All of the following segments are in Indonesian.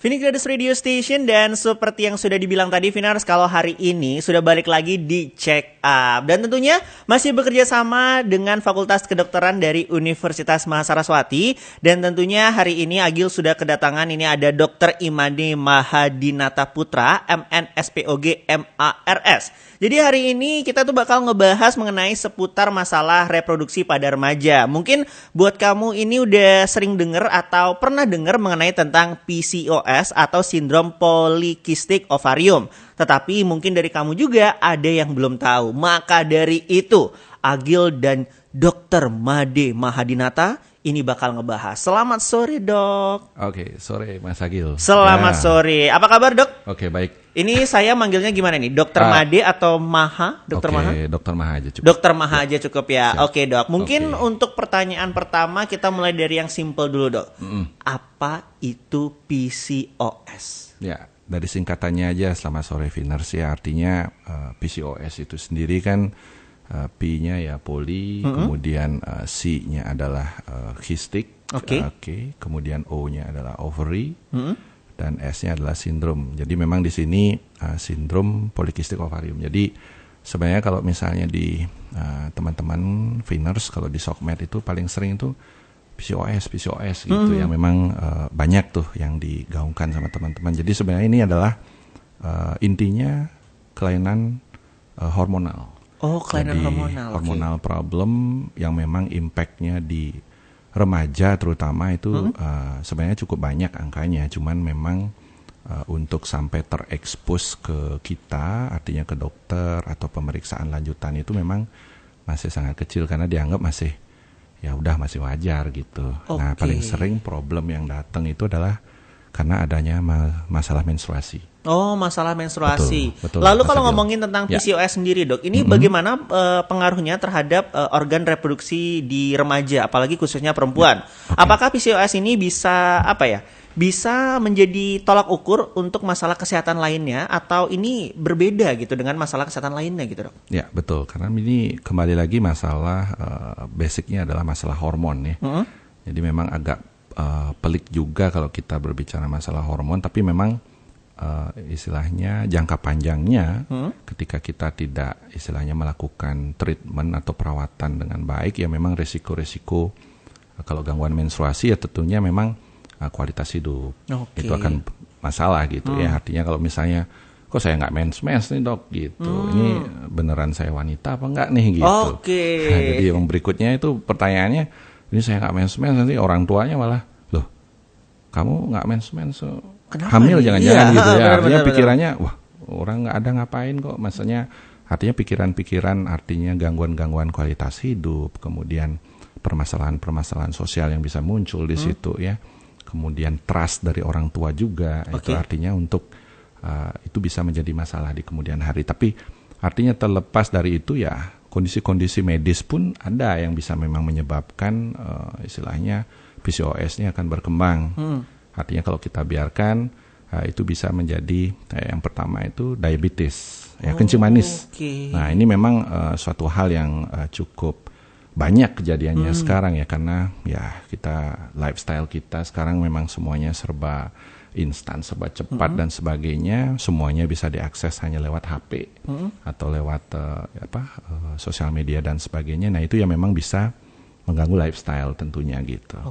Vinigradus Radio Station, dan seperti yang sudah dibilang tadi Vinars, kalau hari ini sudah balik lagi di Check Up. Dan tentunya masih bekerja sama dengan Fakultas Kedokteran dari Universitas Mahasaraswati. Dan tentunya hari ini Agil sudah kedatangan, ini ada Dr. Imade Mahadinata Putra, MNSPOG MARS. Jadi hari ini kita tuh bakal ngebahas mengenai seputar masalah reproduksi pada remaja. Mungkin buat kamu ini udah sering dengar atau pernah dengar mengenai tentang PCOS atau sindrom polikistik ovarium. Tetapi mungkin dari kamu juga ada yang belum tahu. Maka dari itu, Agil dan Dr. Made Mahadinata ini bakal ngebahas. Selamat sore, Dok. Oke, sore Mas Agil. Selamat sore. Apa kabar, Dok? Oke, baik. Ini saya manggilnya gimana nih? Dr. Made atau Maha? Dr. Maha? Oke, Dr. Maha aja cukup. Dr. Maha aja cukup ya. Siap. Oke, Dok. Mungkin untuk pertanyaan pertama kita mulai dari yang simple dulu, Dok. Apa itu PCOS? Ya, dari singkatannya aja selamat sore Viners ya. Artinya PCOS itu sendiri kan P-nya ya poli, kemudian C-nya adalah cystic, kemudian O-nya adalah ovary, dan S-nya adalah sindrom. Jadi memang di sini sindrom polikistik ovarium. Jadi sebenarnya kalau misalnya di teman-teman Viners, kalau di SOCMED itu paling sering itu PCOS gitu yang memang banyak tuh yang digaungkan sama teman-teman. Jadi sebenarnya ini adalah intinya kelainan hormonal. Oh, kelainan jadi, hormonal. Hormonal problem yang memang impact-nya di remaja terutama itu sebenarnya cukup banyak angkanya. Cuman memang untuk sampai terekspos ke kita, artinya ke dokter atau pemeriksaan lanjutan itu memang masih sangat kecil karena dianggap masih ya udah masih wajar gitu. Nah, paling sering problem yang datang itu adalah karena adanya masalah menstruasi. Oh, masalah menstruasi. Betul, lalu kalau ngomongin tentang PCOS sendiri, Dok, ini bagaimana pengaruhnya terhadap organ reproduksi di remaja, apalagi khususnya perempuan? Apakah PCOS ini bisa bisa menjadi tolak ukur untuk masalah kesehatan lainnya, atau ini berbeda gitu dengan masalah kesehatan lainnya gitu, Dok? Ya, betul. Karena ini kembali lagi masalah basicnya adalah masalah hormon ya. Jadi memang agak pelik juga kalau kita berbicara masalah hormon, tapi memang istilahnya jangka panjangnya ketika kita tidak istilahnya melakukan treatment atau perawatan dengan baik, ya memang resiko-resiko kalau gangguan menstruasi ya tentunya memang kualitas hidup itu akan masalah gitu ya. Artinya kalau misalnya kok saya nggak mens nih dok gitu, ini beneran saya wanita apa enggak nih gitu. Nah, jadi yang berikutnya itu pertanyaannya, ini saya nggak mens nanti orang tuanya malah loh kamu nggak mens hamil jangan-jangan gitu ya. Artinya pikirannya wah orang nggak ada ngapain kok, maksudnya artinya pikiran-pikiran, artinya gangguan-gangguan kualitas hidup, kemudian permasalahan-permasalahan sosial yang bisa muncul di situ ya, kemudian trust dari orang tua juga. Itu artinya untuk itu bisa menjadi masalah di kemudian hari. Tapi artinya terlepas dari itu ya kondisi-kondisi medis pun ada yang bisa memang menyebabkan istilahnya PCOS ini akan berkembang. Artinya kalau kita biarkan itu bisa menjadi yang pertama itu diabetes, ya kencing manis. Nah ini memang suatu hal yang cukup banyak kejadiannya sekarang ya, karena ya kita lifestyle kita sekarang memang semuanya serba instan, serba cepat dan sebagainya, semuanya bisa diakses hanya lewat HP atau lewat sosial media dan sebagainya. Nah itu yang memang bisa mengganggu lifestyle tentunya gitu.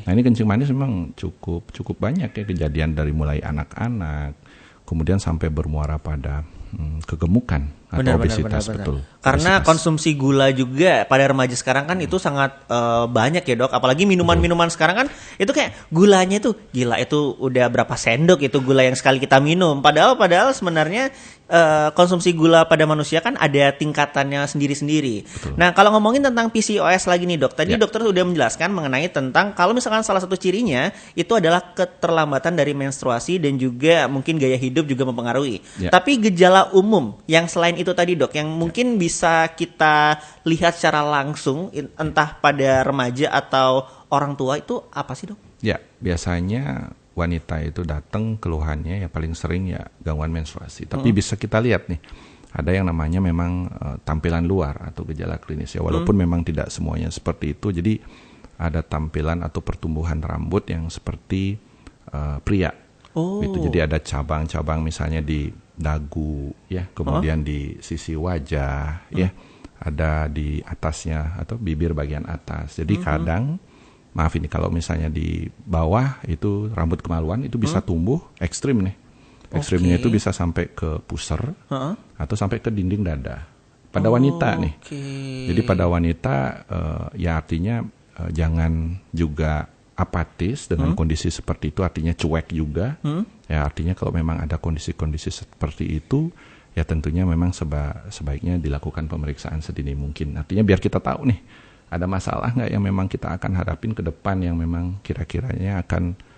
Nah ini kencing manis memang cukup banyak ya kejadian, dari mulai anak-anak kemudian sampai bermuara pada kegemukan atau obesitas. Betul. Karena konsumsi gula juga pada remaja sekarang kan itu sangat banyak ya dok. Apalagi minuman-minuman sekarang kan itu kayak gulanya itu gila, itu udah berapa sendok itu gula yang sekali kita minum. Padahal sebenarnya konsumsi gula pada manusia kan ada tingkatannya sendiri-sendiri. Betul. Nah kalau ngomongin tentang PCOS lagi nih dok, tadi dokter sudah menjelaskan mengenai tentang kalau misalkan salah satu cirinya itu adalah keterlambatan dari menstruasi dan juga mungkin gaya hidup juga mempengaruhi. Tapi gejala umum yang selain itu tadi dok, yang mungkin bisa kita lihat secara langsung entah pada remaja atau orang tua, itu apa sih dok? Ya, biasanya wanita itu datang keluhannya ya paling sering ya gangguan menstruasi. Tapi bisa kita lihat nih, ada yang namanya memang tampilan luar atau gejala klinis ya, walaupun memang tidak semuanya seperti itu. Jadi ada tampilan atau pertumbuhan rambut yang seperti pria. Oh. Itu jadi ada cabang-cabang misalnya di dagu ya, kemudian di sisi wajah ya, ada di atasnya atau bibir bagian atas. Jadi kadang maaf ini kalau misalnya di bawah itu rambut kemaluan itu bisa tumbuh ekstrim nih. Ekstrimnya itu bisa sampai ke pusar atau sampai ke dinding dada. Pada wanita nih. Jadi pada wanita ya artinya jangan juga apatis dengan kondisi seperti itu, artinya cuek juga. Ya artinya kalau memang ada kondisi-kondisi seperti itu, ya tentunya memang sebaiknya dilakukan pemeriksaan sedini mungkin. Artinya biar kita tahu nih, ada masalah nggak yang memang kita akan hadapin ke depan yang memang kira-kiranya akan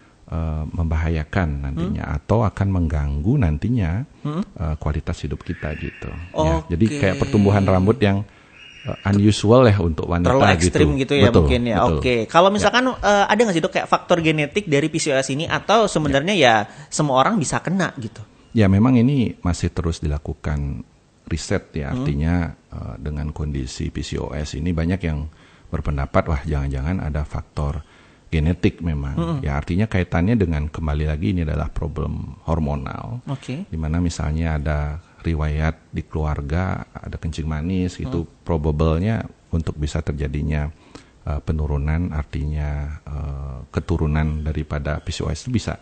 membahayakan nantinya atau akan mengganggu nantinya kualitas hidup kita gitu. Ya, jadi kayak pertumbuhan rambut yang unusual ya untuk wanita terlalu ekstrim gitu ya, betul, mungkin ya. betul. Oke. Kalau misalkan ada nggak sih Dok kayak faktor genetik dari PCOS ini atau sebenarnya ya semua orang bisa kena gitu? Ya memang ini masih terus dilakukan riset ya, artinya dengan kondisi PCOS ini banyak yang berpendapat wah jangan-jangan ada faktor genetik memang. Ya artinya kaitannya dengan kembali lagi ini adalah problem hormonal. Di mana misalnya ada riwayat di keluarga ada kencing manis itu probable-nya untuk bisa terjadinya penurunan, artinya keturunan daripada PCOS itu bisa.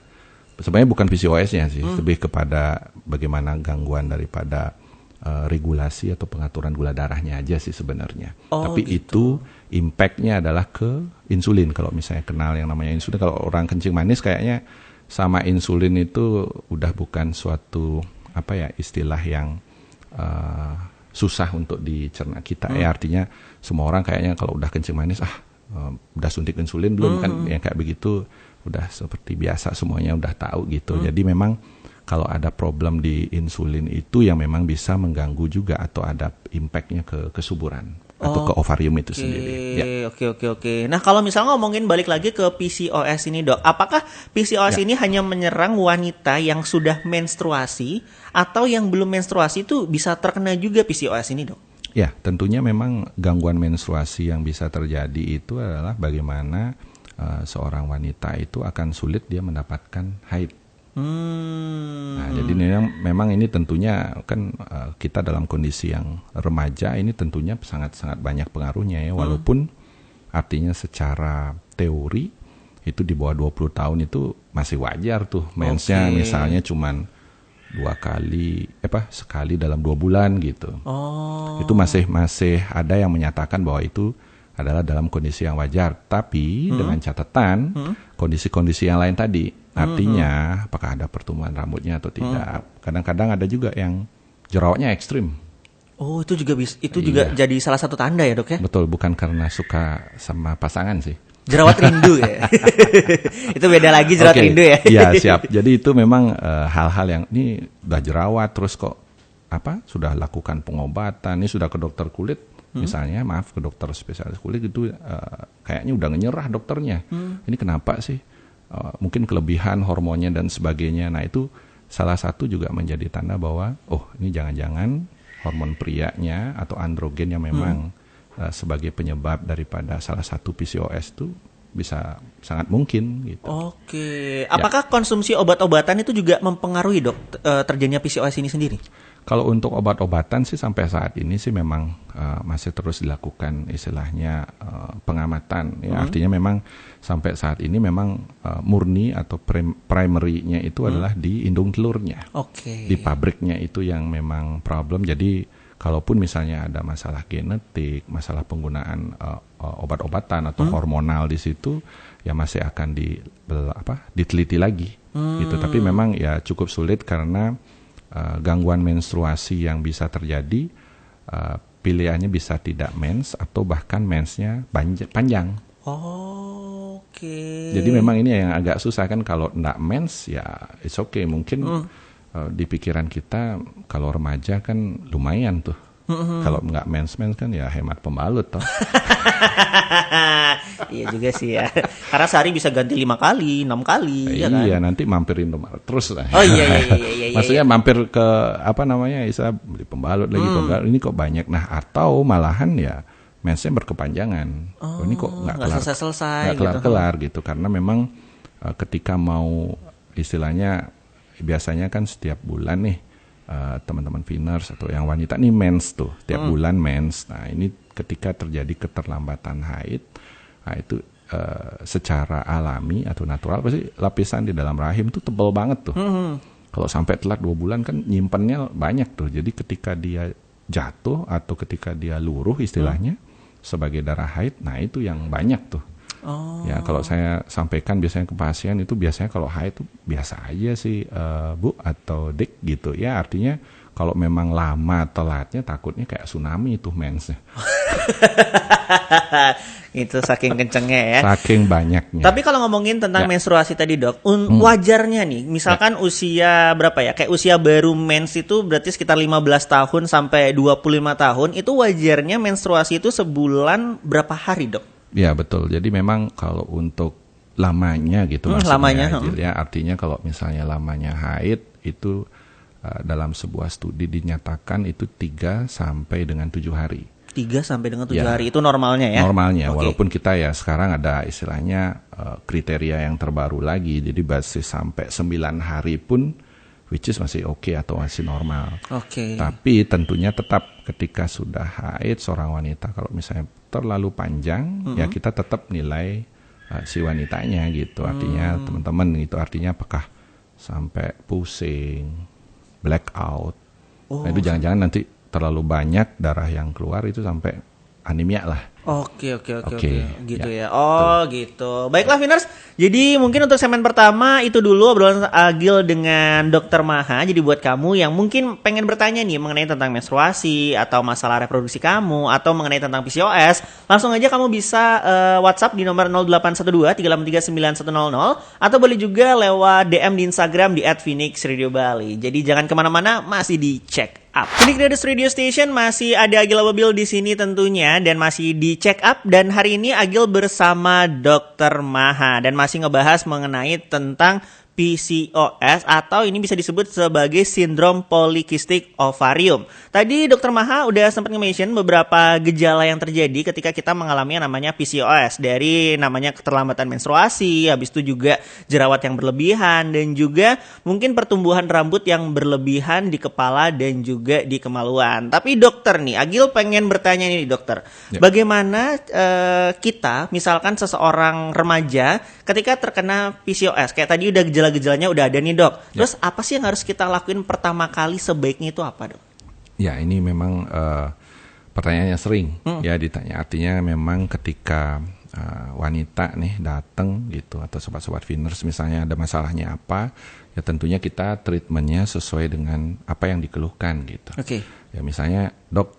Sebenarnya bukan PCOS-nya sih, lebih kepada bagaimana gangguan daripada regulasi atau pengaturan gula darahnya aja sih sebenarnya. Tapi itu impact-nya adalah ke insulin. Kalau misalnya kenal yang namanya insulin, kalau orang kencing manis kayaknya sama insulin itu udah bukan suatu apa ya istilah yang susah untuk dicerna kita. Ya artinya semua orang kayaknya kalau udah kencing manis udah suntik insulin belum kan, yang kayak begitu udah seperti biasa semuanya udah tahu gitu. Jadi memang kalau ada problem di insulin itu yang memang bisa mengganggu juga atau ada impactnya ke kesuburan atau ke ovarium itu sendiri. Ya. Oke. Nah kalau misalnya ngomongin balik lagi ke PCOS ini Dok, apakah PCOS ini hanya menyerang wanita yang sudah menstruasi atau yang belum menstruasi itu bisa terkena juga PCOS ini Dok? Ya tentunya memang gangguan menstruasi yang bisa terjadi itu adalah bagaimana seorang wanita itu akan sulit dia mendapatkan haid. Nah, jadi memang ini tentunya kan kita dalam kondisi yang remaja ini tentunya sangat-sangat banyak pengaruhnya ya, walaupun artinya secara teori itu di bawah 20 tahun itu masih wajar tuh mensnya misalnya cuman sekali dalam 2 bulan gitu. Itu masih ada yang menyatakan bahwa itu adalah dalam kondisi yang wajar, tapi dengan catatan kondisi-kondisi yang lain tadi, artinya apakah ada pertumbuhan rambutnya atau tidak. Kadang-kadang ada juga yang jerawatnya ekstrim. Oh, itu juga jadi salah satu tanda ya Dok ya? Betul, bukan karena suka sama pasangan sih. Jerawat rindu ya. Itu beda lagi jerawat rindu ya. Iya, siap. Jadi itu memang hal-hal yang ini udah jerawat terus kok sudah lakukan pengobatan, ini sudah ke dokter kulit. Misalnya ke dokter spesialis kulit itu kayaknya udah nyerah dokternya. Ini kenapa sih? Mungkin kelebihan hormonnya dan sebagainya. Nah itu salah satu juga menjadi tanda bahwa ini jangan-jangan hormon prianya atau androgen yang memang sebagai penyebab daripada salah satu PCOS itu bisa sangat mungkin gitu. Oke. Apakah konsumsi obat-obatan itu juga mempengaruhi Dok terjadinya PCOS ini sendiri? Kalau untuk obat-obatan sih sampai saat ini sih memang masih terus dilakukan istilahnya pengamatan. Ya, artinya memang sampai saat ini memang murni atau primary-nya itu adalah di indung telurnya. Di pabriknya itu yang memang problem. Jadi kalaupun misalnya ada masalah genetik, masalah penggunaan obat-obatan atau hormonal di situ, ya masih akan diteliti lagi. Gitu. Tapi memang ya cukup sulit karena gangguan menstruasi yang bisa terjadi, pilihannya bisa tidak mens atau bahkan mensnya panjang. Jadi memang ini yang agak susah kan, kalau enggak mens ya it's okay, mungkin di pikiran kita kalau remaja kan lumayan tuh. Kalau nggak mens kan ya hemat pembalut toh. Iya juga sih ya. Karena sehari bisa ganti 5 kali, 6 kali. Iya kan? Nanti mampirin terus lah. Oh iya. Maksudnya mampir ke bisa beli pembalut lagi pembalut. Ini kok banyak. Nah atau malahan ya mensnya berkepanjangan. Ini kok nggak kelar-kelar gitu. Karena memang ketika mau istilahnya biasanya kan setiap bulan nih teman-teman Veners atau yang wanita nih mens tuh, tiap bulan mens. Nah ini ketika terjadi keterlambatan haid, nah itu secara alami atau natural pasti lapisan di dalam rahim tuh tebal banget tuh. Kalau sampai telat 2 bulan kan nyimpennya banyak tuh. Jadi ketika dia jatuh atau ketika dia luruh istilahnya sebagai darah haid, nah itu yang banyak tuh. Ya kalau saya sampaikan biasanya ke pasien itu biasanya kalau haid itu biasa aja sih Bu atau Dik gitu ya, artinya kalau memang lama telatnya takutnya kayak tsunami itu mensnya. Itu saking kencengnya ya. Saking banyaknya. Tapi kalau ngomongin tentang menstruasi tadi dok, wajarnya nih, misalkan usia berapa ya, kayak usia baru mens itu berarti sekitar 15 tahun sampai 25 tahun, itu wajarnya menstruasi itu sebulan berapa hari dok? Ya betul. Jadi memang kalau untuk lamanya gitu maksudnya ya, artinya kalau misalnya lamanya haid itu dalam sebuah studi dinyatakan itu 3 sampai dengan 7 hari. 3 sampai dengan 7 hari itu normalnya ya? Normalnya, walaupun kita ya sekarang ada istilahnya kriteria yang terbaru lagi, jadi basis sampai 9 hari pun which is masih oke atau masih normal. Tapi tentunya tetap ketika sudah haid seorang wanita kalau misalnya terlalu panjang ya kita tetap nilai si wanitanya gitu. Artinya teman-teman gitu, artinya apakah sampai pusing, blackout. Nah itu jangan-jangan nanti terlalu banyak darah yang keluar itu sampai anemia lah. Oke. Gitu ya. Oh, gitu. Baiklah Veners. Jadi mungkin untuk segmen pertama itu dulu obrolan Agil dengan Dr. Maha. Jadi buat kamu yang mungkin pengen bertanya nih mengenai tentang menstruasi atau masalah reproduksi kamu atau mengenai tentang PCOS, langsung aja kamu bisa WhatsApp di nomor 0812 383 9100 atau boleh juga lewat DM di Instagram di @phoenixradiobali. Jadi jangan kemana-mana, masih di check up. Phoenix Radio Station masih ada Agil Ababil di sini tentunya dan masih di check up, dan hari ini Agil bersama Dr. Maha dan masih ngebahas mengenai tentang PCOS atau ini bisa disebut sebagai sindrom polikistik ovarium. Tadi Dr. Maha udah sempat nge-mention beberapa gejala yang terjadi ketika kita mengalami yang namanya PCOS, dari namanya keterlambatan menstruasi, habis itu juga jerawat yang berlebihan, dan juga mungkin pertumbuhan rambut yang berlebihan di kepala dan juga di kemaluan. Tapi dokter nih, Agil pengen bertanya nih dokter, bagaimana kita misalkan seseorang remaja ketika terkena PCOS, kayak tadi udah gejala-gejalanya udah ada nih dok. Terus apa sih yang harus kita lakuin pertama kali, sebaiknya itu apa dok? Ya ini memang pertanyaannya sering ya ditanya. Artinya memang ketika wanita nih datang gitu atau sobat-sobat Veners misalnya ada masalahnya apa, ya tentunya kita treatmentnya sesuai dengan apa yang dikeluhkan gitu. Ya misalnya dok,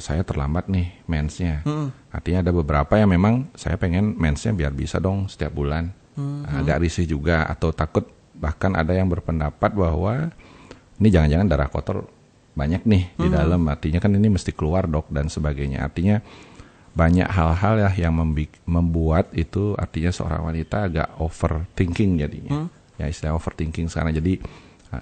saya terlambat nih mensnya. Artinya ada beberapa yang memang saya pengen mensnya biar bisa dong setiap bulan. Agak risih juga atau takut, bahkan ada yang berpendapat bahwa ini jangan-jangan darah kotor banyak nih di dalam, artinya kan ini mesti keluar dok dan sebagainya. Artinya banyak hal-hal ya yang membuat itu artinya seorang wanita agak overthinking jadinya. Ya istilah overthinking sekarang, jadi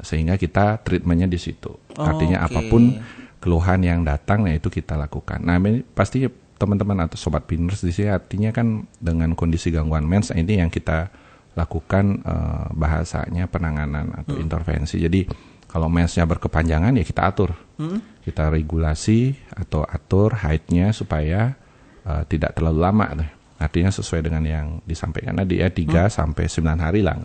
sehingga kita treatmentnya di situ. Artinya apapun keluhan yang datang ya itu kita lakukan. Nah ini pasti teman-teman atau sobat Veners di sini artinya kan dengan kondisi gangguan mens ini yang kita lakukan bahasanya penanganan atau intervensi. Jadi kalau mensnya berkepanjangan ya kita atur, kita regulasi atau atur haidnya supaya tidak terlalu lama. Artinya sesuai dengan yang disampaikan tadi ya 3 sampai 9 hari lah.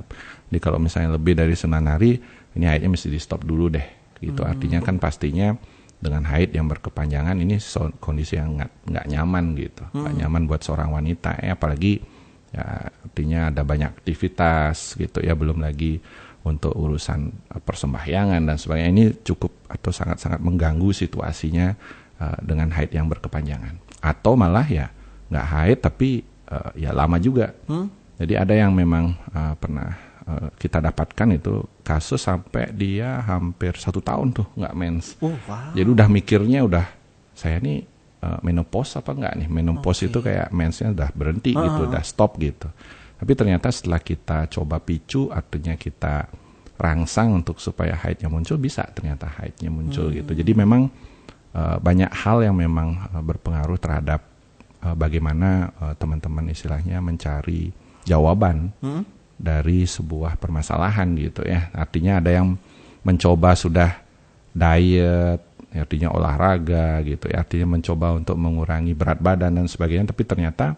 Jadi kalau misalnya lebih dari 9 hari ini haidnya mesti di stop dulu deh. Gitu artinya kan pastinya dengan haid yang berkepanjangan ini kondisi yang nggak nyaman gitu, nggak nyaman buat seorang wanita ya, apalagi ya artinya ada banyak aktivitas gitu ya, belum lagi untuk urusan persembahyangan dan sebagainya. Ini cukup atau sangat-sangat mengganggu situasinya dengan haid yang berkepanjangan, atau malah ya nggak haid tapi ya lama juga. Jadi ada yang memang pernah kita dapatkan itu kasus sampai dia hampir 1 tahun tuh nggak mens. Jadi udah mikirnya udah saya nih menopause apa enggak nih. Menopause itu kayak mensnya udah berhenti gitu, udah stop gitu. Tapi ternyata setelah kita coba picu, artinya kita rangsang untuk supaya haidnya muncul, bisa ternyata haidnya muncul gitu. Jadi memang banyak hal yang memang berpengaruh terhadap bagaimana teman-teman istilahnya mencari jawaban dari sebuah permasalahan gitu ya. Artinya ada yang mencoba sudah diet, artinya olahraga gitu ya, artinya mencoba untuk mengurangi berat badan dan sebagainya, tapi ternyata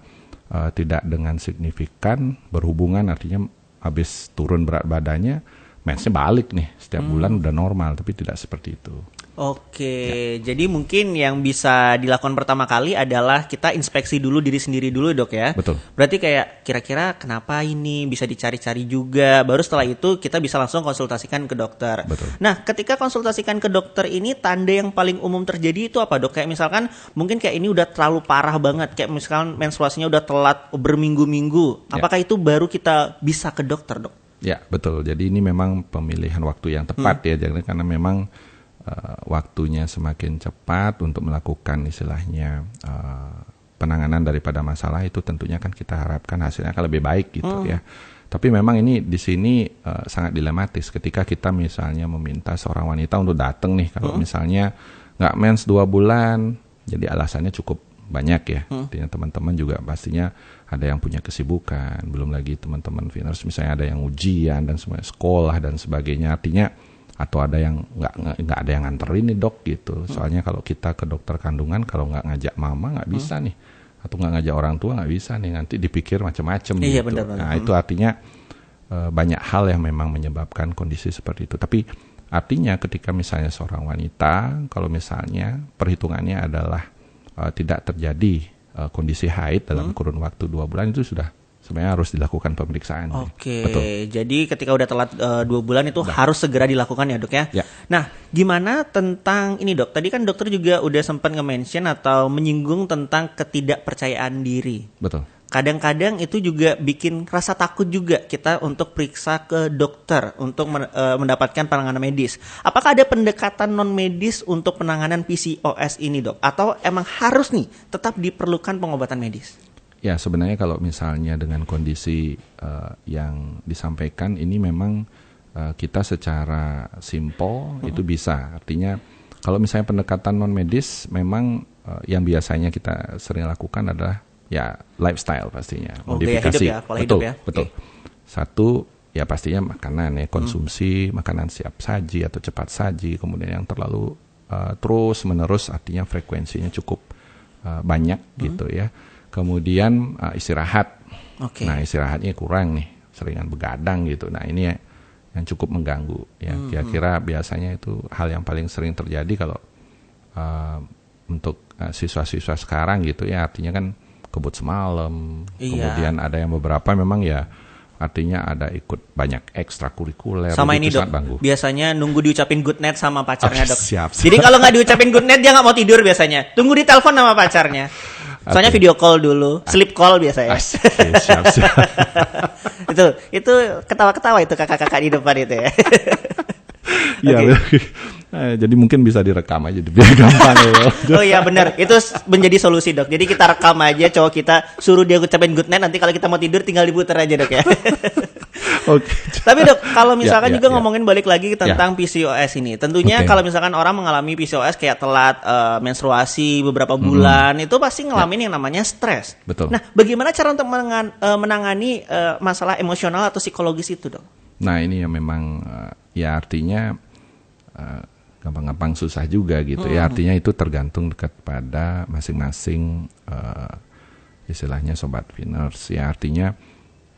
tidak dengan signifikan berhubungan, artinya habis turun berat badannya, mensnya balik nih, setiap bulan udah normal, tapi tidak seperti itu. Oke, jadi mungkin yang bisa dilakukan pertama kali adalah kita inspeksi dulu diri sendiri dulu dok ya. Betul. Berarti kayak kira-kira kenapa ini, bisa dicari-cari juga. Baru setelah itu kita bisa langsung konsultasikan ke dokter. Betul. Nah, ketika konsultasikan ke dokter ini tanda yang paling umum terjadi itu apa dok? Kayak misalkan mungkin kayak ini udah terlalu parah banget. Kayak misalkan menstruasinya udah telat berminggu-minggu. Apakah itu baru kita bisa ke dokter dok? Ya betul. Jadi ini memang pemilihan waktu yang tepat ya. Jangan karena memang waktunya semakin cepat untuk melakukan istilahnya penanganan daripada masalah itu tentunya kan kita harapkan hasilnya akan lebih baik gitu ya. Tapi memang ini di sini sangat dilematis ketika kita misalnya meminta seorang wanita untuk datang nih kalau misalnya nggak mens 2 bulan, jadi alasannya cukup banyak ya. Artinya teman-teman juga pastinya ada yang punya kesibukan, belum lagi teman-teman Viners misalnya ada yang ujian dan semuanya sekolah dan sebagainya. Artinya atau ada yang nggak ada yang nganterin nih dok gitu. Soalnya kalau kita ke dokter kandungan kalau nggak ngajak mama nggak bisa nih, atau nggak ngajak orang tua nggak bisa nih, nanti dipikir macam-macam Iya, gitu. benar. Nah itu artinya banyak hal yang memang menyebabkan kondisi seperti itu. Tapi artinya ketika misalnya seorang wanita kalau misalnya perhitungannya adalah tidak terjadi kondisi haid dalam kurun waktu 2 bulan, itu sudah sebenarnya harus dilakukan pemeriksaan. Oke, Betul. jadi ketika udah telat 2 bulan itu harus segera dilakukan ya dok ya? Ya. Nah, gimana tentang ini dok? Tadi kan dokter juga udah sempat nge-mention atau menyinggung tentang ketidakpercayaan diri. Betul. Kadang-kadang itu juga bikin rasa takut juga kita untuk periksa ke dokter untuk mendapatkan penanganan medis. Apakah ada pendekatan non-medis untuk penanganan PCOS ini dok? Atau emang harus nih tetap diperlukan pengobatan medis? Ya sebenarnya kalau misalnya dengan kondisi yang disampaikan ini memang kita secara simpel itu bisa. Artinya kalau misalnya pendekatan non medis memang yang biasanya kita sering lakukan adalah ya lifestyle pastinya, modifikasi. Gaya hidup ya, pola hidup ya. Betul. Satu ya pastinya makanan ya, konsumsi makanan siap saji atau cepat saji, kemudian yang terlalu terus menerus artinya frekuensinya cukup banyak gitu ya. Kemudian istirahat. Okay. Nah istirahatnya kurang nih, seringan begadang gitu. Nah ini yang cukup mengganggu. Ya kira-kira biasanya itu hal yang paling sering terjadi kalau untuk siswa-siswa sekarang gitu ya. Artinya kan kebut semalam. Iya. Kemudian ada yang beberapa memang ya artinya ada ikut banyak ekstrakurikuler. Sama ini dok, biasanya nunggu diucapin good night sama pacarnya dok. Siap. Jadi kalau nggak diucapin good night dia nggak mau tidur biasanya. Tunggu ditelepon sama pacarnya. Soalnya video call dulu, sleep call biasanya. Siap. itu ketawa-ketawa itu kakak-kakak di depan itu ya. Iya, jadi mungkin bisa direkam aja biar gampang ya. Oh iya benar, itu menjadi solusi dok. Jadi kita rekam aja cowok kita, suruh dia ucapin good night, nanti kalau kita mau tidur tinggal diputar aja dok ya. Oke. Tapi dok, kalau misalkan juga ngomongin balik lagi tentang PCOS ini, tentunya kalau misalkan orang mengalami PCOS kayak telat menstruasi beberapa bulan, itu pasti ngalamin yang namanya stres. Betul. Nah, bagaimana cara untuk menangani masalah emosional atau psikologis itu dok? Nah ini yang memang ya artinya gampang-gampang susah juga gitu ya. Artinya itu tergantung kepada masing-masing istilahnya sobat Viners ya. Artinya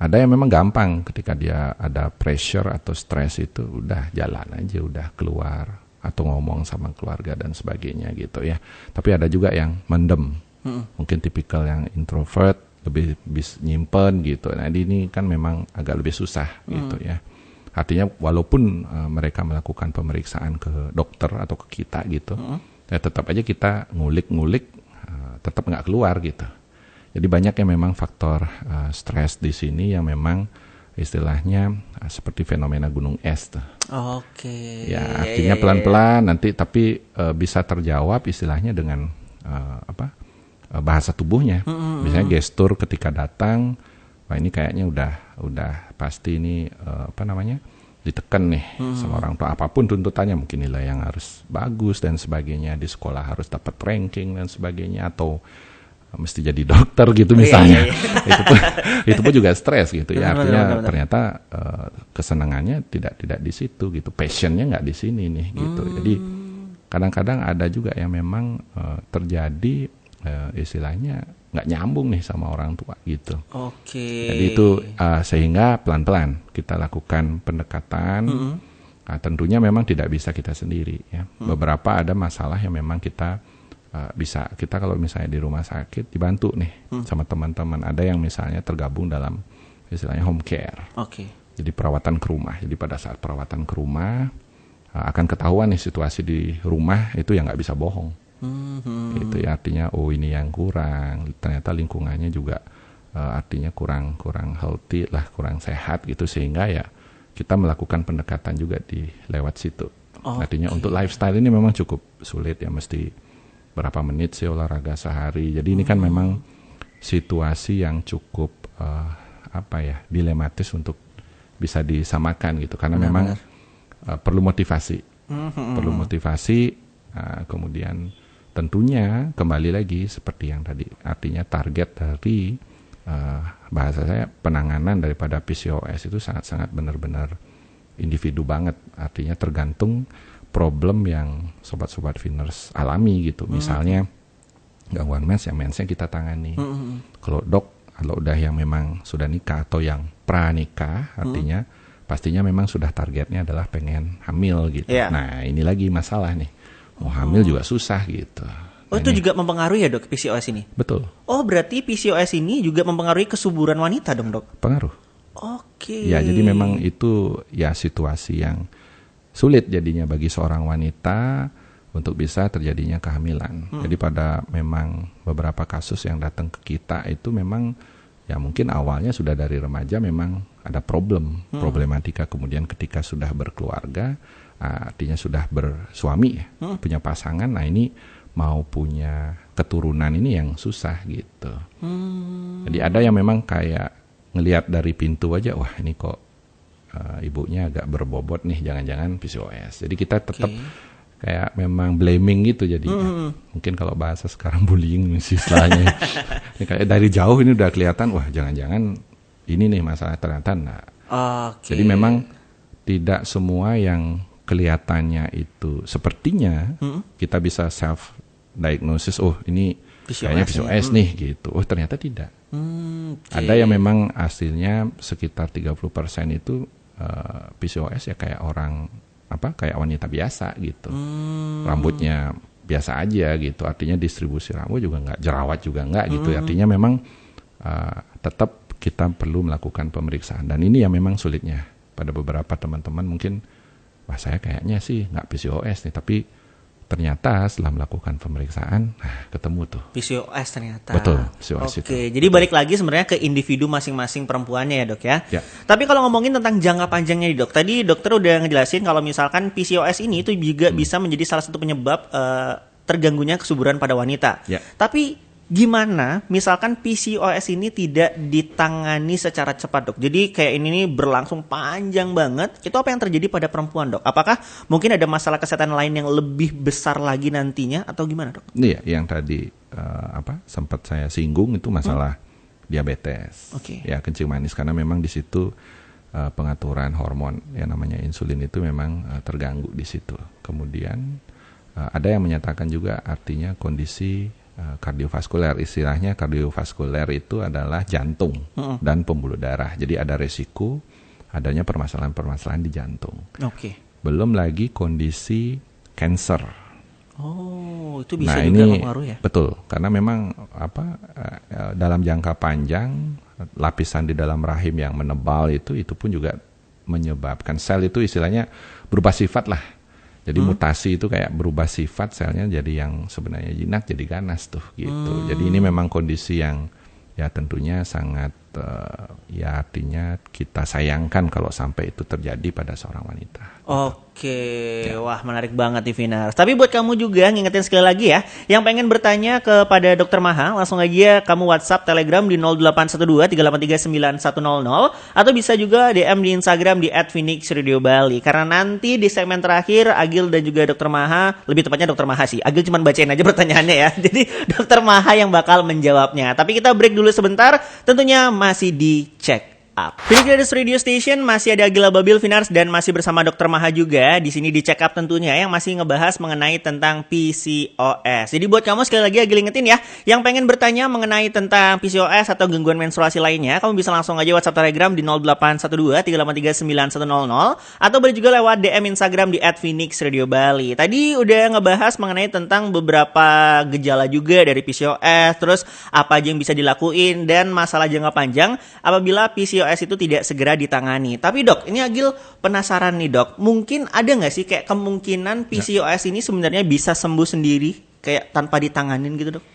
ada yang memang gampang ketika dia ada pressure atau stres itu udah jalan aja, udah keluar atau ngomong sama keluarga dan sebagainya gitu ya. Tapi ada juga yang mendem, mungkin tipikal yang introvert, lebih nyimpen gitu. Nah ini kan memang agak lebih susah gitu ya. Artinya walaupun mereka melakukan pemeriksaan ke dokter atau ke kita gitu, ya tetap aja kita ngulik-ngulik tetap nggak keluar gitu. Jadi banyak yang memang faktor stres di sini yang memang istilahnya seperti fenomena gunung es tuh. Oke. Ya artinya pelan-pelan nanti tapi bisa terjawab istilahnya dengan bahasa tubuhnya. Misalnya gestur ketika datang, wah ini kayaknya udah pasti ini ditekan nih sama orang tua, apapun tuntutannya, mungkin nilai yang harus bagus dan sebagainya, di sekolah harus dapat ranking dan sebagainya, atau mesti jadi dokter gitu misalnya. Itu pun juga stres gitu ya. Artinya ternyata kesenangannya tidak di situ gitu, passionnya nggak di sini nih gitu. Jadi kadang-kadang ada juga yang memang terjadi istilahnya nggak nyambung nih sama orang tua gitu. Jadi itu sehingga pelan-pelan kita lakukan pendekatan. Nah, tentunya memang tidak bisa kita sendiri ya. Beberapa ada masalah yang memang kita kita kalau misalnya di rumah sakit dibantu nih sama teman-teman. Ada yang misalnya tergabung dalam istilahnya home care. Jadi perawatan ke rumah. Jadi pada saat perawatan ke rumah akan ketahuan nih situasi di rumah itu yang nggak bisa bohong. Itu ya artinya ini yang kurang. Ternyata lingkungannya juga artinya kurang healthy lah, kurang sehat gitu, sehingga ya kita melakukan pendekatan juga di lewat situ. Artinya untuk lifestyle ini memang cukup sulit ya, mesti berapa menit sih olahraga sehari. Jadi ini kan memang situasi yang cukup dilematis untuk bisa disamakan gitu, karena memang perlu motivasi. Perlu motivasi, kemudian tentunya kembali lagi seperti yang tadi, artinya target dari bahasa saya penanganan daripada PCOS itu sangat-sangat benar-benar individu banget. Artinya tergantung problem yang sobat-sobat Finners alami gitu. Misalnya gangguan mens, yang mensnya kita tangani. Kalau udah yang memang sudah nikah atau yang pranikah, artinya pastinya memang sudah targetnya adalah pengen hamil gitu. Nah ini lagi masalah nih, mau hamil juga susah gitu. Itu juga mempengaruhi ya dok PCOS ini? Betul. Berarti PCOS ini juga mempengaruhi kesuburan wanita dong dok? Pengaruh. Ya jadi memang itu ya situasi yang sulit jadinya bagi seorang wanita untuk bisa terjadinya kehamilan. Jadi pada memang beberapa kasus yang datang ke kita itu memang ya mungkin awalnya sudah dari remaja memang ada problematika, kemudian ketika sudah berkeluarga, artinya sudah bersuami, punya pasangan, nah ini mau punya keturunan ini yang susah gitu. Jadi ada yang memang kayak ngelihat dari pintu aja, wah ini kok ibunya agak berbobot nih, jangan-jangan PCOS. Jadi kita tetap kayak memang blaming gitu jadinya. Mungkin kalau bahasa sekarang bullying istilahnya. Ini kayak dari jauh ini udah kelihatan, wah jangan-jangan ini nih masalah, ternyata enggak. Jadi memang tidak semua yang kelihatannya itu sepertinya kita bisa self diagnosis, ini kayaknya PCOS nih gitu. Ternyata tidak. Ada yang memang hasilnya sekitar 30% itu PCOS ya kayak orang kayak wanita biasa gitu. Rambutnya biasa aja gitu. Artinya distribusi rambut juga enggak, jerawat juga enggak gitu. Artinya memang tetap kita perlu melakukan pemeriksaan, dan ini yang memang sulitnya pada beberapa teman-teman. Mungkin wah saya kayaknya sih enggak PCOS nih, tapi ternyata setelah melakukan pemeriksaan, ketemu tuh PCOS ternyata. Betul, PCOS itu. Jadi balik lagi sebenarnya ke individu masing-masing perempuannya ya dok ya. Tapi kalau ngomongin tentang jangka panjangnya nih dok, tadi dokter udah ngejelasin kalau misalkan PCOS ini itu juga bisa menjadi salah satu penyebab terganggunya kesuburan pada wanita. Tapi gimana misalkan PCOS ini tidak ditangani secara cepat dok? Jadi kayak ini nih berlangsung panjang banget. Itu apa yang terjadi pada perempuan dok? Apakah mungkin ada masalah kesehatan lain yang lebih besar lagi nantinya atau gimana dok? Iya, yang tadi sempat saya singgung itu masalah diabetes. Ya kencing manis, karena memang di situ pengaturan hormon yang namanya insulin itu memang terganggu di situ. Kemudian ada yang menyatakan juga artinya kondisi kardiovaskuler. Istilahnya kardiovaskuler itu adalah jantung dan pembuluh darah. Jadi ada resiko adanya permasalahan-permasalahan di jantung. Belum lagi kondisi cancer. Itu bisa juga mempengaruhi ya? Betul, karena memang dalam jangka panjang lapisan di dalam rahim yang menebal itu pun juga menyebabkan sel itu istilahnya berubah sifat lah. Jadi mutasi itu kayak berubah sifat, selnya jadi yang sebenarnya jinak jadi ganas tuh gitu. Jadi ini memang kondisi yang ya tentunya sangat ya artinya kita sayangkan kalau sampai itu terjadi pada seorang wanita. Wah menarik banget nih Vinars. Tapi buat kamu juga ngingetin sekali lagi ya, yang pengen bertanya kepada Dokter Maha, langsung aja kamu WhatsApp Telegram di 0812 383 9100 atau bisa juga DM di Instagram di @phoenixradiobali. Karena nanti di segmen terakhir Agil dan juga Dokter Maha, lebih tepatnya Dokter Maha sih. Agil cuma bacain aja pertanyaannya ya. Jadi Dokter Maha yang bakal menjawabnya. Tapi kita break dulu sebentar, tentunya masih di Check Up. Phoenix Radio Station masih ada Agil Ababil, Vinars, dan masih bersama Dokter Maha juga di sini di Check Up tentunya yang masih ngebahas mengenai tentang PCOS. Jadi buat kamu sekali lagi Agil ingetin ya, yang pengen bertanya mengenai tentang PCOS atau gangguan menstruasi lainnya, kamu bisa langsung aja WhatsApp Telegram di 0812 383 9100 atau boleh juga lewat DM Instagram di @phoenixradiobali. Tadi udah ngebahas mengenai tentang beberapa gejala juga dari PCOS, terus apa aja yang bisa dilakuin dan masalah jangka panjang apabila PCOS itu tidak segera ditangani. Tapi dok, ini Agil penasaran nih dok, mungkin ada nggak sih kayak kemungkinan PCOS ini sebenarnya bisa sembuh sendiri kayak tanpa ditanganin gitu dok?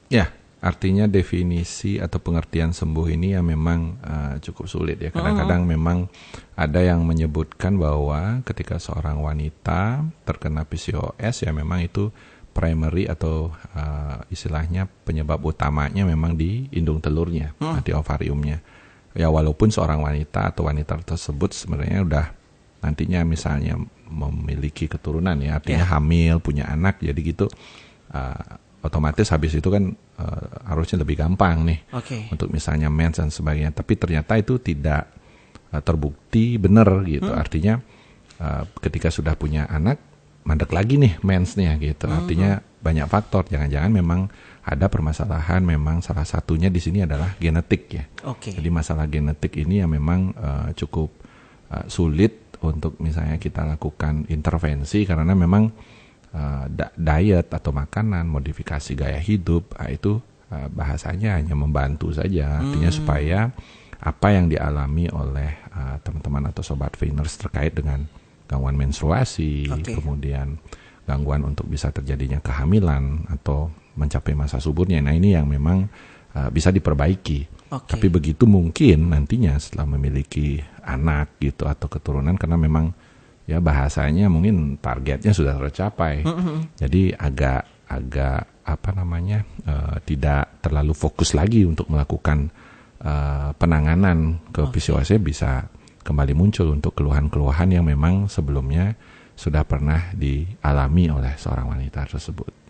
Ya, artinya definisi atau pengertian sembuh ini ya memang cukup sulit ya. Kadang-kadang memang ada yang menyebutkan bahwa ketika seorang wanita terkena PCOS ya memang itu primary atau istilahnya penyebab utamanya memang di indung telurnya, di ovariumnya. Ya walaupun seorang wanita atau wanita tersebut sebenarnya udah nantinya misalnya memiliki keturunan ya, artinya hamil, punya anak, jadi gitu otomatis habis itu kan harusnya lebih gampang nih untuk misalnya mens dan sebagainya. Tapi ternyata itu tidak terbukti benar gitu. Artinya ketika sudah punya anak mandek lagi nih mensnya gitu. Artinya banyak faktor. Jangan-jangan memang ada permasalahan, memang salah satunya di sini adalah genetik ya. Jadi masalah genetik ini yang memang cukup sulit untuk misalnya kita lakukan intervensi karena memang diet atau makanan, modifikasi gaya hidup itu bahasanya hanya membantu saja. Artinya supaya apa yang dialami oleh teman-teman atau sobat Viners terkait dengan gangguan menstruasi, kemudian gangguan untuk bisa terjadinya kehamilan atau mencapai masa suburnya. Nah ini yang memang bisa diperbaiki. Tapi begitu mungkin nantinya setelah memiliki anak gitu atau keturunan, karena memang ya bahasanya mungkin targetnya sudah tercapai. Jadi agak tidak terlalu fokus lagi untuk melakukan penanganan ke PCOS bisa kembali muncul untuk keluhan-keluhan yang memang sebelumnya sudah pernah dialami oleh seorang wanita tersebut.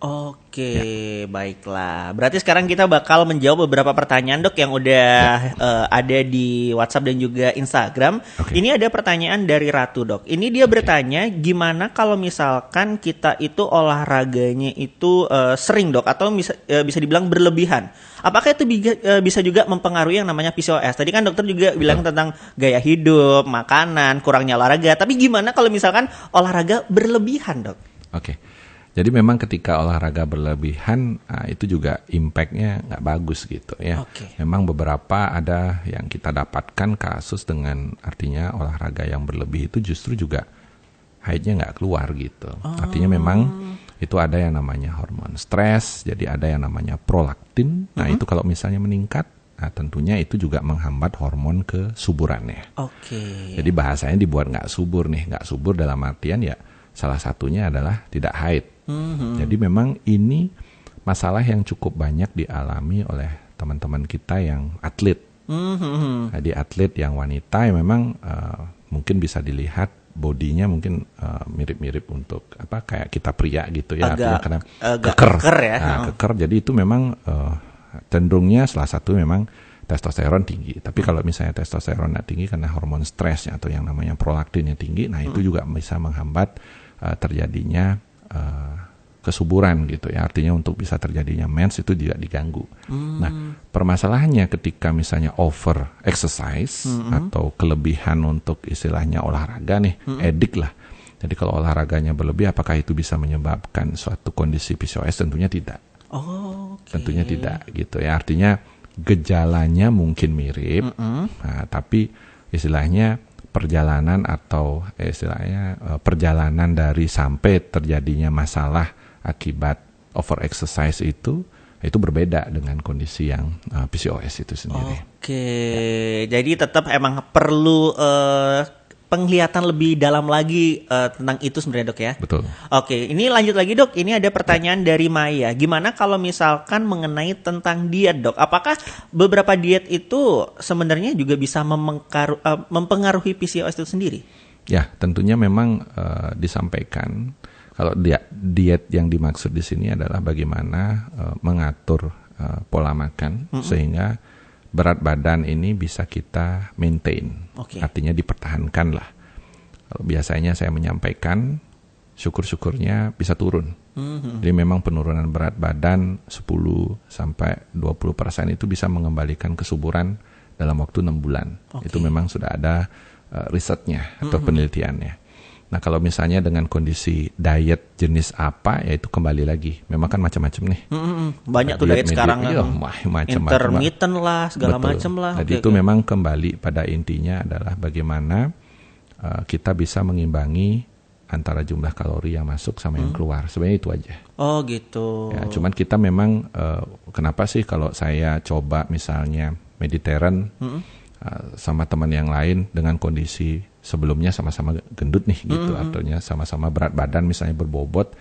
Baiklah. Berarti sekarang kita bakal menjawab beberapa pertanyaan dok yang udah ada di WhatsApp dan juga Instagram. Ini ada pertanyaan dari Ratu dok. Ini dia bertanya gimana kalau misalkan kita itu olahraganya itu sering dok atau bisa dibilang berlebihan. Apakah itu bisa juga mempengaruhi yang namanya PCOS? Tadi kan dokter juga bilang tentang gaya hidup, makanan, kurangnya olahraga. Tapi gimana kalau misalkan olahraga berlebihan dok? Jadi memang ketika olahraga berlebihan itu juga impact-nya nggak bagus gitu ya. Memang beberapa ada yang kita dapatkan kasus dengan artinya olahraga yang berlebih itu justru juga haidnya nggak keluar gitu. Artinya memang itu ada yang namanya hormon stres, jadi ada yang namanya prolaktin. Nah itu kalau misalnya meningkat, nah tentunya itu juga menghambat hormon kesuburannya. Jadi bahasanya dibuat nggak subur nih, nggak subur dalam artian ya salah satunya adalah tidak haid. Jadi memang ini masalah yang cukup banyak dialami oleh teman-teman kita yang atlet. Jadi atlet yang wanita yang memang mungkin bisa dilihat bodinya mungkin mirip-mirip untuk kayak kita pria gitu ya, artinya karena keker ya. Keker, jadi itu memang cenderungnya salah satu memang testosteron tinggi. Tapi kalau misalnya testosteron tinggi karena hormon stresnya atau yang namanya prolaktinnya tinggi, nah itu juga bisa menghambat terjadinya kesuburan gitu ya. Artinya untuk bisa terjadinya mens itu juga diganggu. Nah, permasalahannya ketika misalnya over exercise atau kelebihan untuk istilahnya olahraga nih, edik lah. Jadi kalau olahraganya berlebih, apakah itu bisa menyebabkan suatu kondisi PCOS? Tentunya tidak. Tentunya tidak gitu ya. Artinya gejalanya mungkin mirip, tapi istilahnya perjalanan atau istilahnya perjalanan dari sampai terjadinya masalah akibat over exercise itu berbeda dengan kondisi yang PCOS itu sendiri. Jadi tetap emang perlu penglihatan lebih dalam lagi tentang itu sebenarnya dok ya. Betul. Oke, ini lanjut lagi dok. Ini ada pertanyaan dari Maya. Gimana kalau misalkan mengenai tentang diet dok? Apakah beberapa diet itu sebenarnya juga bisa mempengaruhi PCOS itu sendiri? Ya, tentunya memang disampaikan kalau diet yang dimaksud di sini adalah bagaimana mengatur pola makan sehingga berat badan ini bisa kita maintain, artinya dipertahankan lah. Kalau biasanya saya menyampaikan, syukur-syukurnya bisa turun. Jadi memang penurunan berat badan 10-20% itu bisa mengembalikan kesuburan dalam waktu 6 bulan. Itu memang sudah ada risetnya atau penelitiannya. Nah kalau misalnya dengan kondisi diet jenis apa, ya itu kembali lagi. Memang kan macam-macam nih. Banyak tuh diet sekarang intermittent lah, segala macam lah. Jadi itu memang kembali pada intinya adalah bagaimana kita bisa mengimbangi antara jumlah kalori yang masuk sama yang keluar. Sebenarnya itu aja. Oh gitu. Ya, cuman kita memang kenapa sih kalau saya coba misalnya Mediterranean sama teman yang lain dengan kondisi sebelumnya sama-sama gendut nih gitu, artinya sama-sama berat badan misalnya berbobot,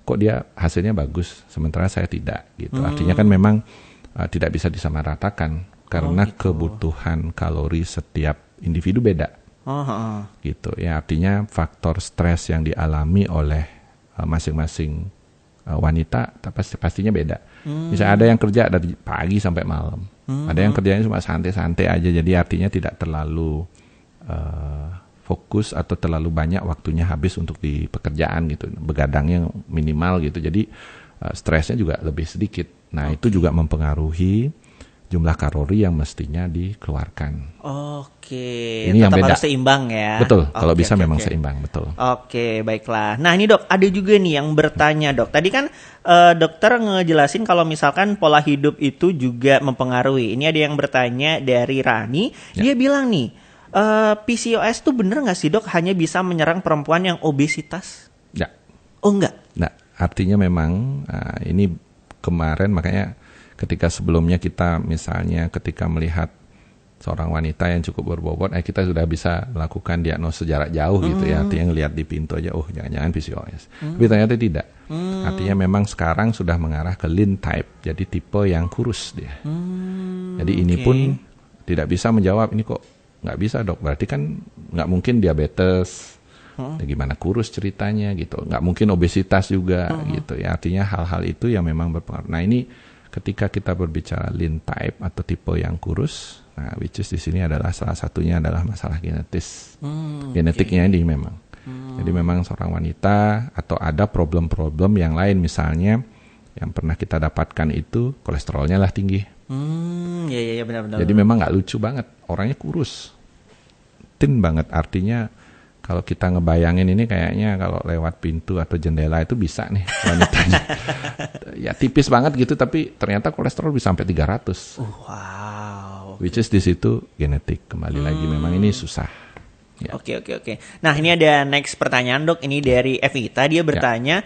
kok dia hasilnya bagus sementara saya tidak gitu. Artinya kan memang tidak bisa disamaratakan karena kebutuhan kalori setiap individu beda. Gitu ya, artinya faktor stres yang dialami oleh masing-masing wanita pastinya beda. Misalnya ada yang kerja dari pagi sampai malam, ada yang kerjanya cuma santai-santai aja, jadi artinya tidak terlalu fokus atau terlalu banyak waktunya habis untuk di pekerjaan gitu, begadangnya minimal gitu, jadi stresnya juga lebih sedikit. Nah itu juga mempengaruhi jumlah kalori yang mestinya dikeluarkan. Ini tetap yang beda. Harus seimbang ya. Betul, kalau bisa memang seimbang, betul. Baiklah. Nah ini dok, ada juga nih yang bertanya dok. Tadi kan dokter ngejelasin kalau misalkan pola hidup itu juga mempengaruhi. Ini ada yang bertanya dari Rani, dia bilang nih, PCOS tuh bener nggak sih dok hanya bisa menyerang perempuan yang obesitas? Ya. Oh enggak? Nah artinya memang ini kemarin makanya ketika sebelumnya kita misalnya ketika melihat seorang wanita yang cukup berbobot, kita sudah bisa melakukan diagnosis jarak jauh gitu ya, artinya ngelihat di pintu aja, oh jangan-jangan PCOS. Tapi ternyata tidak. Artinya memang sekarang sudah mengarah ke lean type, jadi tipe yang kurus dia. Jadi ini pun tidak bisa menjawab, ini kok nggak bisa dok, berarti kan nggak mungkin diabetes, ya gimana kurus ceritanya gitu, nggak mungkin obesitas juga gitu ya, artinya hal-hal itu yang memang berpengaruh. Nah ini ketika kita berbicara lean type atau tipe yang kurus, nah which is di sini adalah salah satunya adalah masalah genetiknya ini memang. Jadi memang seorang wanita atau ada problem-problem yang lain, misalnya yang pernah kita dapatkan itu kolesterolnya lah tinggi. Iya benar-benar. Jadi memang nggak lucu banget, orangnya kurus, thin banget, artinya kalau kita ngebayangin ini kayaknya kalau lewat pintu atau jendela itu bisa nih wanitanya. Ya tipis banget gitu, tapi ternyata kolesterol bisa sampai 300. Wow. Which is di situ genetik, kembali lagi memang ini susah. Ya. Oke. Nah ini ada next pertanyaan dok, ini dari Evita, dia bertanya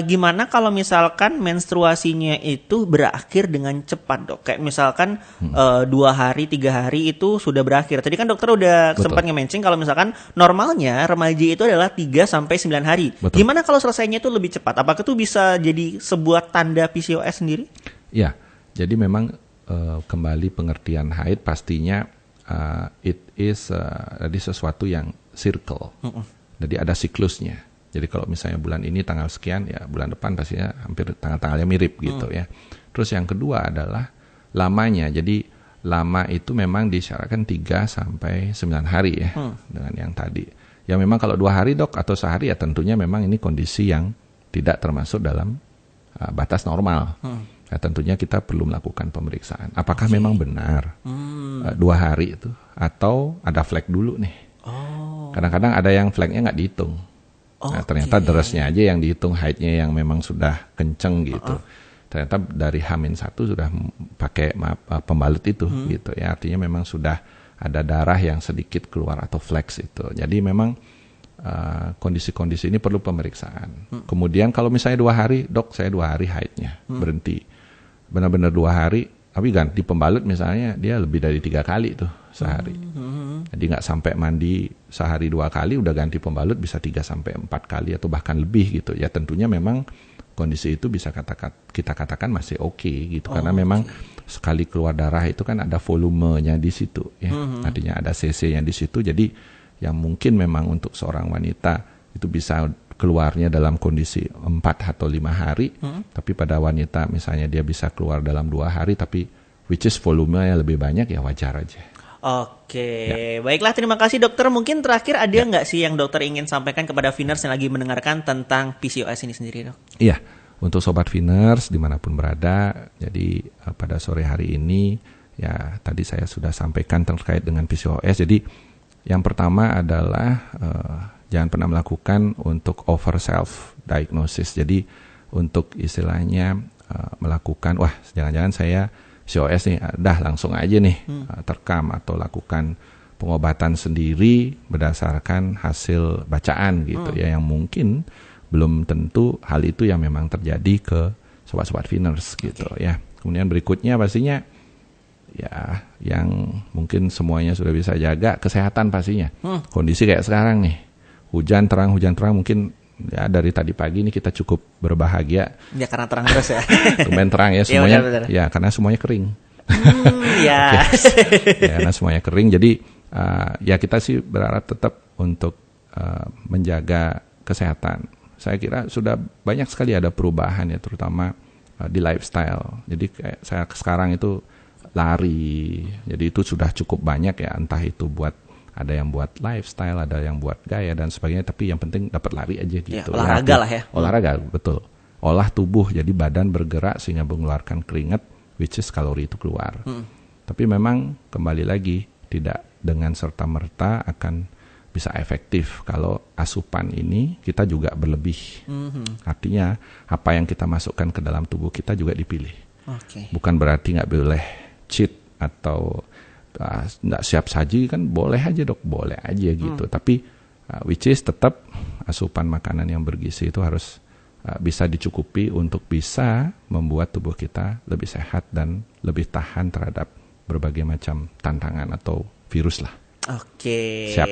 gimana kalau misalkan menstruasinya itu berakhir dengan cepat dok, kayak misalkan 2 hari 3 hari itu sudah berakhir. Tadi kan dokter udah sempat nge-mention kalau misalkan normalnya remaja itu adalah 3-9 hari. Betul. Gimana kalau selesainya itu lebih cepat? Apakah itu bisa jadi sebuah tanda PCOS sendiri? Ya, jadi memang kembali pengertian haid pastinya it is jadi sesuatu yang circle. Jadi ada siklusnya. Jadi kalau misalnya bulan ini tanggal sekian, ya bulan depan pastinya hampir tanggal-tanggalnya mirip gitu ya. Terus yang kedua adalah lamanya. Jadi lama itu memang disyaratkan 3-9 hari ya dengan yang tadi. Ya memang kalau 2 hari dok atau sehari ya tentunya memang ini kondisi yang tidak termasuk dalam batas normal. Ya, tentunya kita perlu melakukan pemeriksaan. Apakah memang benar 2 hari itu atau ada flag dulu nih? Kadang-kadang ada yang flagnya nggak dihitung. Nah, ternyata derasnya aja yang dihitung, haidnya yang memang sudah kenceng gitu. Ternyata dari H-1 sudah pakai pembalut itu gitu ya. Artinya memang sudah ada darah yang sedikit keluar atau flags itu. Jadi memang kondisi-kondisi ini perlu pemeriksaan. Kemudian kalau misalnya 2 hari, dok saya 2 hari haidnya berhenti. Benar-benar 2 hari Tapi ganti pembalut misalnya dia lebih dari 3 kali tuh sehari. Jadi nggak sampai mandi sehari 2 kali udah ganti pembalut bisa 3 sampai 4 kali atau bahkan lebih gitu. Ya tentunya memang kondisi itu bisa kita katakan masih oke gitu karena memang sekali keluar darah itu kan ada volumenya di situ ya. Artinya ada cc-nya di situ. Jadi yang mungkin memang untuk seorang wanita itu bisa keluarnya dalam kondisi 4 atau 5 hari, tapi pada wanita misalnya dia bisa keluar dalam 2 hari, tapi which is volumenya lebih banyak ya wajar aja. Oke, baiklah terima kasih dokter. Mungkin terakhir ada nggak sih yang dokter ingin sampaikan kepada Viners yang lagi mendengarkan tentang PCOS ini sendiri, dok? Iya, untuk Sobat Viners dimanapun berada, jadi pada sore hari ini, ya tadi saya sudah sampaikan terkait dengan PCOS, jadi yang pertama adalah jangan pernah melakukan untuk over self diagnosis. Jadi untuk istilahnya melakukan wah jangan-jangan saya PCOS nih, dah langsung aja nih terkam atau lakukan pengobatan sendiri berdasarkan hasil bacaan gitu ya, yang mungkin belum tentu hal itu yang memang terjadi ke sobat-sobat Viners gitu ya. Kemudian berikutnya pastinya ya yang mungkin semuanya sudah bisa jaga kesehatan pastinya. Kondisi kayak sekarang nih, hujan terang mungkin ya dari tadi pagi ini kita cukup berbahagia. Ya karena terang terus ya. Tumben terang ya semuanya. Ya, benar. Ya karena semuanya kering. Ya. Ya karena semuanya kering. Jadi ya kita sih berharap tetap untuk menjaga kesehatan. Saya kira sudah banyak sekali ada perubahan ya, terutama di lifestyle. Jadi kayak saya sekarang itu lari, jadi itu sudah cukup banyak ya, entah itu buat ada yang buat lifestyle, ada yang buat gaya dan sebagainya, tapi yang penting dapat lari aja gitu. Ya, olahraga lah ya. Olahraga, betul. Olah tubuh, jadi badan bergerak sehingga mengeluarkan keringat, which is kalori itu keluar. Tapi memang kembali lagi, tidak dengan serta-merta akan bisa efektif kalau asupan ini kita juga berlebih. Artinya apa yang kita masukkan ke dalam tubuh kita juga dipilih. Bukan berarti nggak boleh cheat atau nggak siap saji, kan boleh aja dok, boleh aja gitu. Tapi which is tetap asupan makanan yang bergizi itu harus bisa dicukupi untuk bisa membuat tubuh kita lebih sehat dan lebih tahan terhadap berbagai macam tantangan atau virus lah. Oke, Siap.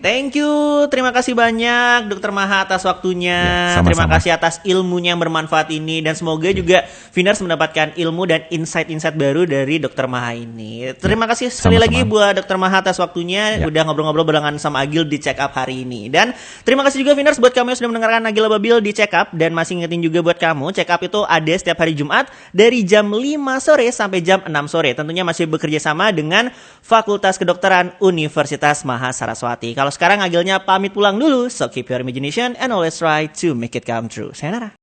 Thank you, terima kasih banyak Dokter Maha atas waktunya, Ya, sama-sama. terima kasih atas ilmunya yang bermanfaat ini, dan semoga juga Viners mendapatkan ilmu dan insight-insight baru dari Dokter Maha ini. Terima kasih sekali Sama-sama. lagi buat Dokter Maha atas waktunya, udah ngobrol-ngobrol barengan sama Agil di Check Up hari ini. Dan terima kasih juga Viners buat kamu yang sudah mendengarkan Agil Ababil di Check Up, dan masih ingetin juga buat kamu, Check Up itu ada setiap hari Jumat dari jam 5 sore sampai jam 6 sore. Tentunya masih bekerja sama dengan Fakultas Kedokteran Universitas Mahasaraswati. Kalau sekarang Agilnya pamit pulang dulu, so keep your imagination and always try to make it come true. Sayonara.